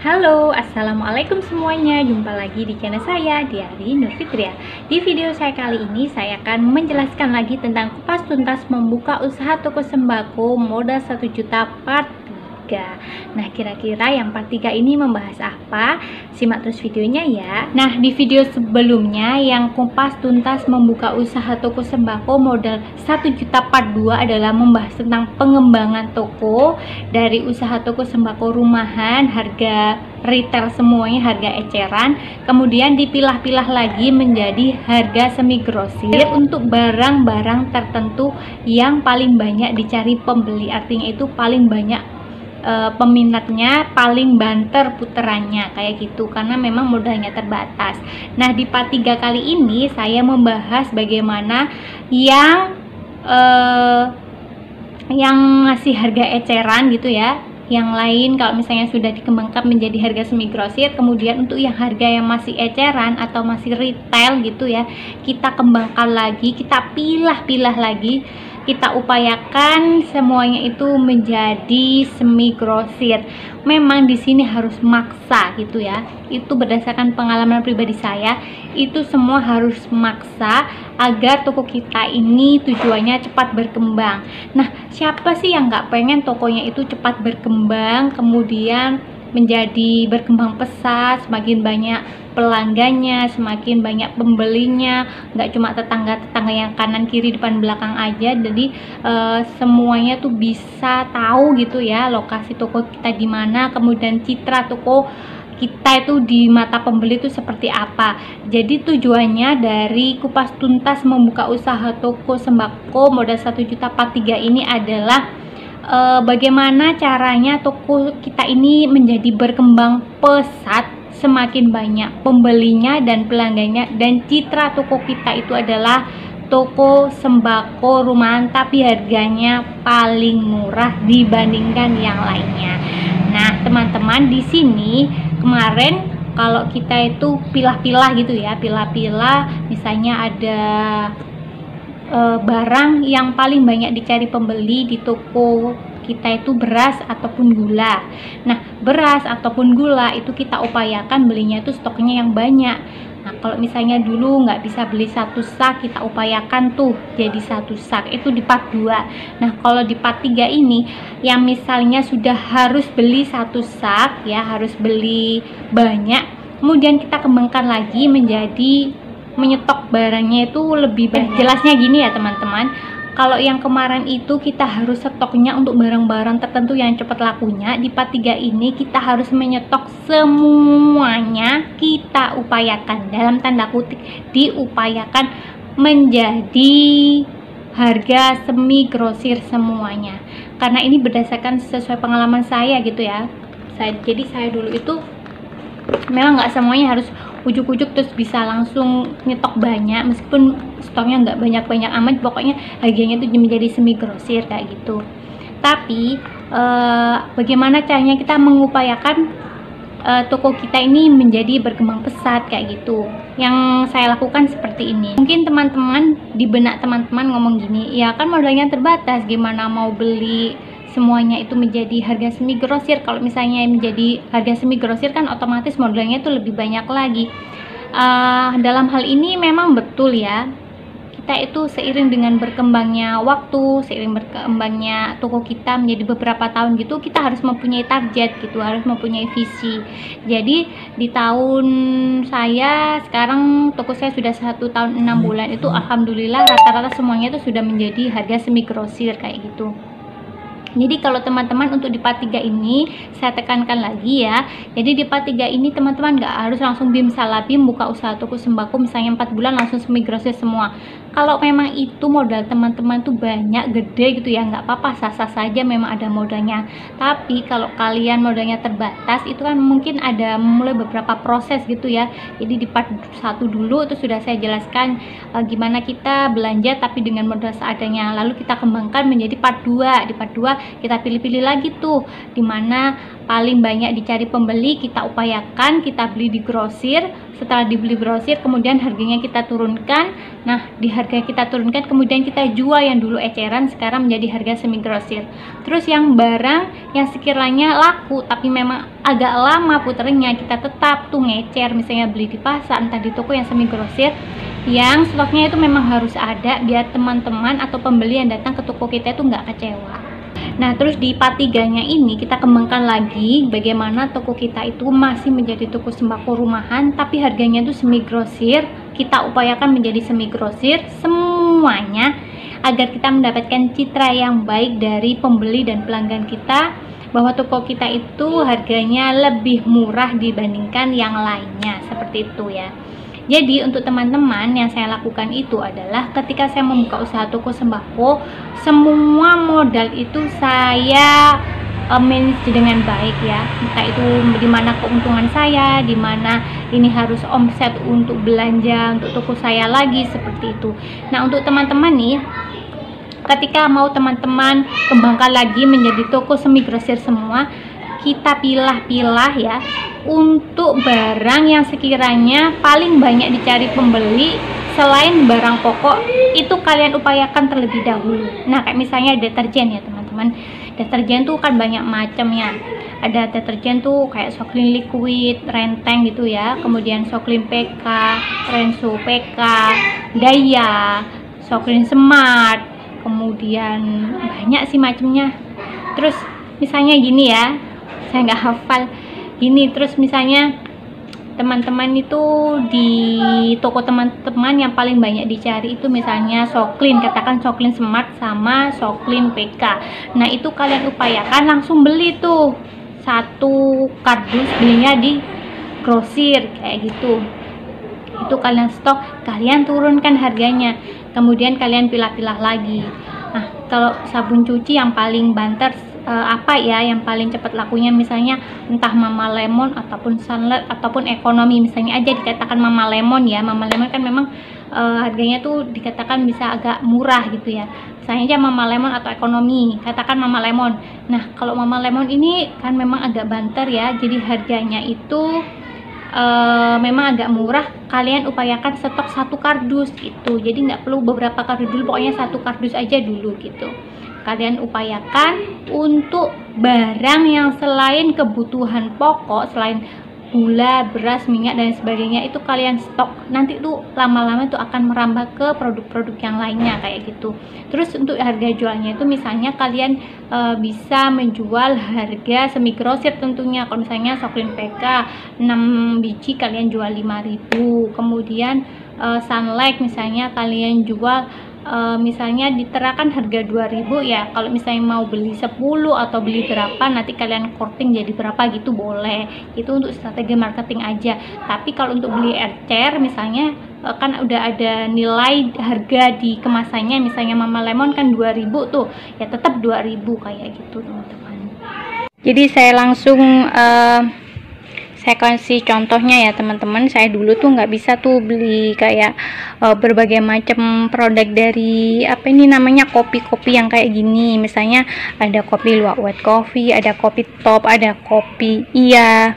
Halo, assalamualaikum semuanya. Jumpa lagi di channel saya, Diari Nur Fitria. Di video saya kali ini, saya akan menjelaskan lagi tentang kupas tuntas membuka usaha toko sembako modal 1 juta part 3. Nah, kira-kira yang part 3 ini membahas apa? Simak terus videonya ya. Nah, di video sebelumnya yang kupas tuntas membuka usaha toko sembako modal 1 juta part 2 adalah membahas tentang pengembangan toko dari usaha toko sembako rumahan, harga retail semuanya harga eceran, kemudian dipilah-pilah lagi menjadi harga semi grosir untuk barang-barang tertentu yang paling banyak dicari pembeli, artinya itu paling banyak peminatnya, paling banter puterannya kayak gitu, karena memang modalnya terbatas. Nah, di part 3 kali ini saya membahas bagaimana yang ngasih harga eceran gitu ya. Yang lain kalau misalnya sudah dikembangkan menjadi harga semi grosir, kemudian untuk yang harga yang masih eceran atau masih retail gitu ya, kita kembangkan lagi, kita pilah-pilah lagi, kita upayakan semuanya itu menjadi semi grosir. Memang di sini harus maksa gitu ya. Itu berdasarkan pengalaman pribadi saya, itu semua harus maksa agar toko kita ini tujuannya cepat berkembang. Nah, siapa sih yang nggak pengen tokonya itu cepat berkembang, kemudian menjadi berkembang pesat, semakin banyak pelanggannya, semakin banyak pembelinya, nggak cuma tetangga-tetangga yang kanan kiri depan belakang aja. Jadi semuanya tuh bisa tahu gitu ya lokasi toko kita di mana, kemudian citra toko kita itu di mata pembeli itu seperti apa. Jadi tujuannya dari kupas tuntas membuka usaha toko sembako modal 1 juta part 3 ini adalah bagaimana caranya toko kita ini menjadi berkembang pesat, semakin banyak pembelinya dan pelanggannya, dan citra toko kita itu adalah toko sembako rumahan tapi harganya paling murah dibandingkan yang lainnya. Nah, teman-teman, di sini kemarin kalau kita itu pilah-pilah gitu ya, pilah-pilah, misalnya ada barang yang paling banyak dicari pembeli di toko kita itu beras ataupun gula. Nah, beras ataupun gula itu kita upayakan belinya itu stoknya yang banyak. Nah, kalau misalnya dulu nggak bisa beli 1 sak, kita upayakan tuh jadi 1 sak, itu di part 2. Nah, kalau di part 3 ini yang misalnya sudah harus beli 1 sak ya, harus beli banyak, kemudian kita kembangkan lagi menjadi menyetok barangnya itu lebih banyak. Jelasnya gini ya teman-teman, kalau yang kemarin itu kita harus stoknya untuk barang-barang tertentu yang cepat lakunya, di part 3 ini kita harus menyetok semuanya, kita upayakan, dalam tanda kutip diupayakan, menjadi harga semi grosir semuanya. Karena ini berdasarkan sesuai pengalaman saya gitu ya. Jadi saya dulu itu memang nggak semuanya harus ujuk-ujuk terus bisa langsung nyetok banyak, meskipun stoknya nggak banyak-banyak amat, pokoknya harganya itu menjadi semi grosir kayak gitu. Tapi bagaimana caranya kita mengupayakan toko kita ini menjadi berkembang pesat kayak gitu? Yang saya lakukan seperti ini. Mungkin teman-teman, di benak teman-teman ngomong gini, ya kan modalnya terbatas, gimana mau beli semuanya itu menjadi harga semi grosir? Kalau misalnya menjadi harga semi grosir kan otomatis modalnya itu lebih banyak lagi. Dalam hal ini memang betul ya, kita itu seiring dengan berkembangnya waktu, seiring berkembangnya toko kita menjadi beberapa tahun gitu, kita harus mempunyai target gitu, harus mempunyai visi. Jadi di tahun saya sekarang, toko saya sudah 1 tahun 6 bulan itu alhamdulillah rata-rata semuanya itu sudah menjadi harga semi grosir kayak gitu. Jadi kalau teman-teman untuk di part 3 ini saya tekankan lagi ya, jadi di part 3 ini teman-teman nggak harus langsung bim salabim buka usaha toko sembako misalnya 4 bulan langsung semi grosir semua. Kalau memang itu modal teman-teman tuh banyak, gede gitu ya, nggak apa-apa, sah-sah saja memang ada modalnya. Tapi kalau kalian modalnya terbatas, itu kan mungkin ada mulai beberapa proses gitu ya. Jadi di part 1 dulu itu sudah saya jelaskan gimana kita belanja tapi dengan modal seadanya, lalu kita kembangkan menjadi part 2. Di part 2 kita pilih-pilih lagi tuh dimana paling banyak dicari pembeli, kita upayakan kita beli di grosir. Setelah dibeli grosir kemudian harganya kita turunkan. Nah, di harga kita turunkan, kemudian kita jual yang dulu eceran sekarang menjadi harga semi grosir. Terus yang barang yang sekiranya laku tapi memang agak lama puternya, kita tetap tuh ngecer, misalnya beli di pasar entah di toko yang semi grosir yang stoknya itu memang harus ada biar teman-teman atau pembeli yang datang ke toko kita itu nggak kecewa. Nah, terus di part 3-nya ini kita kembangkan lagi bagaimana toko kita itu masih menjadi toko sembako rumahan tapi harganya itu semi grosir. Kita upayakan menjadi semi grosir semuanya agar kita mendapatkan citra yang baik dari pembeli dan pelanggan kita, bahwa toko kita itu harganya lebih murah dibandingkan yang lainnya, seperti itu ya. Jadi untuk teman-teman, yang saya lakukan itu adalah ketika saya membuka usaha toko sembako, semua modal itu saya manage dengan baik ya. Entah itu di mana keuntungan saya, di mana ini harus omset untuk belanja untuk toko saya lagi, seperti itu. Nah, untuk teman-teman nih, ketika mau teman-teman kembangkan lagi menjadi toko semi grosir semua, kita pilah-pilah ya untuk barang yang sekiranya paling banyak dicari pembeli selain barang pokok, itu kalian upayakan terlebih dahulu. Nah, kayak misalnya deterjen ya teman-teman. Deterjen tuh kan banyak macamnya. Ada deterjen tuh kayak Soklin Liquid, Renteng gitu ya. Kemudian Soklin PK, Renso PK, Daya, Soklin Smart. Kemudian banyak sih macamnya. Terus misalnya gini ya, saya nggak hafal gini. Terus misalnya teman-teman itu di toko teman-teman yang paling banyak dicari itu misalnya Soklin, katakan Soklin Smart sama Soklin PK. Nah, itu kalian upayakan langsung beli tuh satu kardus, belinya di grosir kayak gitu. Itu kalian stok, kalian turunkan harganya, kemudian kalian pilah-pilah lagi. Nah, kalau sabun cuci yang paling banter apa ya yang paling cepat lakunya, misalnya entah Mama Lemon ataupun Sunlight ataupun ekonomi, misalnya aja dikatakan Mama Lemon ya. Mama Lemon kan memang harganya tuh dikatakan bisa agak murah gitu ya, misalnya aja Mama Lemon atau ekonomi, katakan Mama Lemon. Nah, kalau Mama Lemon ini kan memang agak banter ya, jadi harganya itu memang agak murah. Kalian upayakan stok satu kardus gitu, jadi nggak perlu beberapa kardus dulu, pokoknya satu kardus aja dulu gitu. Kalian upayakan untuk barang yang selain kebutuhan pokok, selain gula, beras, minyak dan sebagainya, itu kalian stok. Nanti tuh lama-lama itu akan merambah ke produk-produk yang lainnya kayak gitu. Terus untuk harga jualnya itu misalnya kalian bisa menjual harga semi grosir tentunya. Kalau misalnya Soklin PK 6 biji kalian jual 5.000. Kemudian Sunlight misalnya kalian jual misalnya diterakan harga 2.000 ya. Kalau misalnya mau beli 10 atau beli berapa, nanti kalian korting jadi berapa gitu boleh. Itu untuk strategi marketing aja. Tapi kalau untuk beli ecer misalnya kan udah ada nilai harga di kemasannya, misalnya Mama Lemon kan 2.000 tuh, ya tetap 2.000 kayak gitu teman-teman. Jadi saya langsung saya kasih contohnya ya teman-teman. Saya dulu tuh nggak bisa tuh beli kayak berbagai macam produk dari apa ini namanya kopi-kopi yang kayak gini. Misalnya ada kopi luwak white coffee, ada kopi top, ada kopi iya.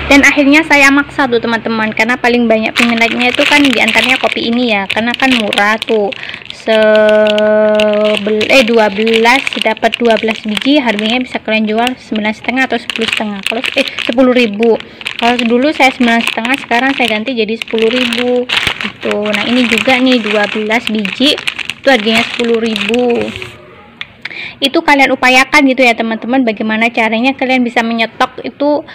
Dan akhirnya saya maksa tuh teman-teman, karena paling banyak peminatnya itu kan diantaranya kopi ini ya, karena kan murah tuh. 12 dapat 12 biji, harganya bisa kalian jual 9,5 atau 10,5. Kalau 10.000. Kalau dulu saya 9,5, sekarang saya ganti jadi 10.000 gitu. Nah, ini juga nih 12 biji itu harganya 10.000. Itu kalian upayakan gitu ya teman-teman, bagaimana caranya kalian bisa menyetok itu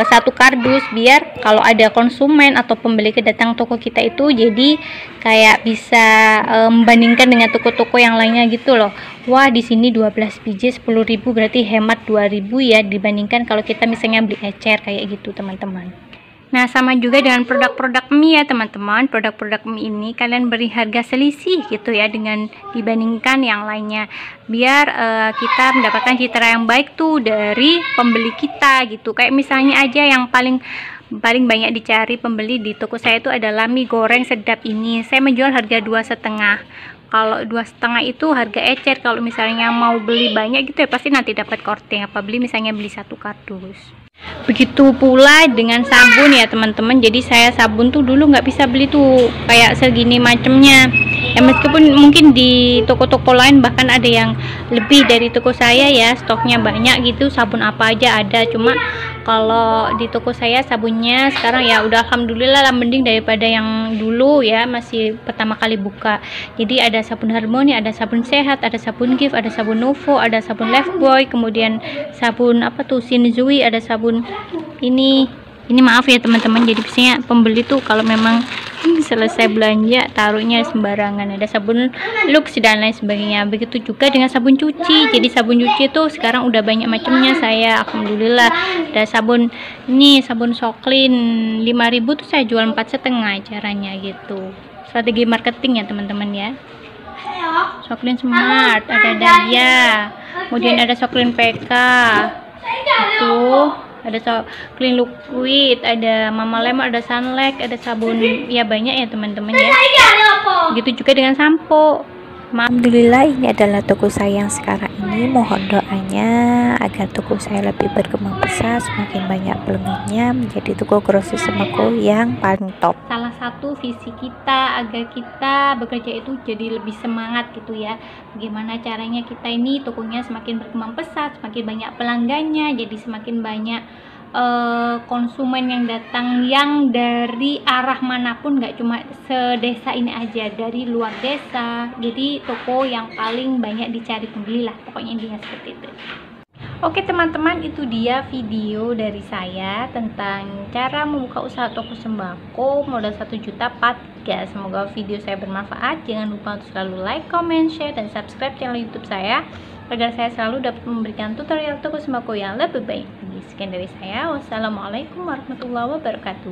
satu kardus, biar kalau ada konsumen atau pembeli kedatang toko kita itu jadi kayak bisa membandingkan dengan toko-toko yang lainnya gitu loh. Wah, di sini 12 biji 10.000 berarti hemat 2.000 ya, dibandingkan kalau kita misalnya beli ecer kayak gitu teman-teman. Nah, sama juga dengan produk-produk mie ya teman-teman. Produk-produk mie ini kalian beri harga selisih gitu ya dengan dibandingkan yang lainnya, biar kita mendapatkan citra yang baik tuh dari pembeli kita gitu. Kayak misalnya aja yang paling banyak dicari pembeli di toko saya itu adalah mie goreng sedap ini. Saya menjual harga 2,5. Kalau 2,5 itu harga ecer. Kalau misalnya mau beli banyak gitu ya pasti nanti dapat korting. Apa beli misalnya beli satu kardus. Begitu pula dengan sabun ya teman-teman. Jadi saya sabun tuh dulu nggak bisa beli tuh kayak segini macamnya ya, meskipun mungkin di toko-toko lain bahkan ada yang lebih dari toko saya ya, stoknya banyak gitu, sabun apa aja ada. Cuma kalau di toko saya sabunnya sekarang ya udah alhamdulillah lah, mending daripada yang dulu ya, masih pertama kali buka. Jadi ada sabun Harmony, ada sabun Sehat, ada sabun Gift, ada sabun Novo, ada sabun Lifebuoy, kemudian sabun apa tuh Shinzui, ada sabun ini maaf ya teman-teman, jadi biasanya pembeli tuh kalau memang selesai belanja taruhnya sembarangan. Ada sabun Lux dan lain sebagainya. Begitu juga dengan sabun cuci. Jadi sabun cuci tuh sekarang udah banyak macamnya saya, alhamdulillah. Ada sabun ini, sabun Soklin 5.000 tuh saya jual 4,5 caranya gitu. Strategi marketing ya teman-teman ya. Soklin Smart, ada Daya, kemudian ada Soklin PK, itu ada Clean Liquid, ada Mama Lemon, ada Sunlight, ada sabun, ya banyak ya teman-teman ya. Gitu juga dengan sampo. Alhamdulillah, ini adalah toko saya yang sekarang ini. Mohon doanya agar toko saya lebih berkembang pesat, semakin banyak pelanggannya, menjadi toko grosir sembako yang paling top. Salah satu visi kita agar kita bekerja itu jadi lebih semangat gitu ya. Bagaimana caranya kita ini tokonya semakin berkembang pesat, semakin banyak pelanggannya, jadi semakin banyak konsumen yang datang yang dari arah manapun, nggak cuma sedesa ini aja, dari luar desa. Jadi toko yang paling banyak dicari pembeli lah, pokoknya intinya seperti itu. Oke teman-teman, itu dia video dari saya tentang cara membuka usaha toko sembako modal 1 juta part 3. Semoga video saya bermanfaat. Jangan lupa untuk selalu like, comment, share, dan subscribe channel YouTube saya agar saya selalu dapat memberikan tutorial toko sembako yang lebih baik. Sekian dari saya. Wassalamualaikum warahmatullahi wabarakatuh.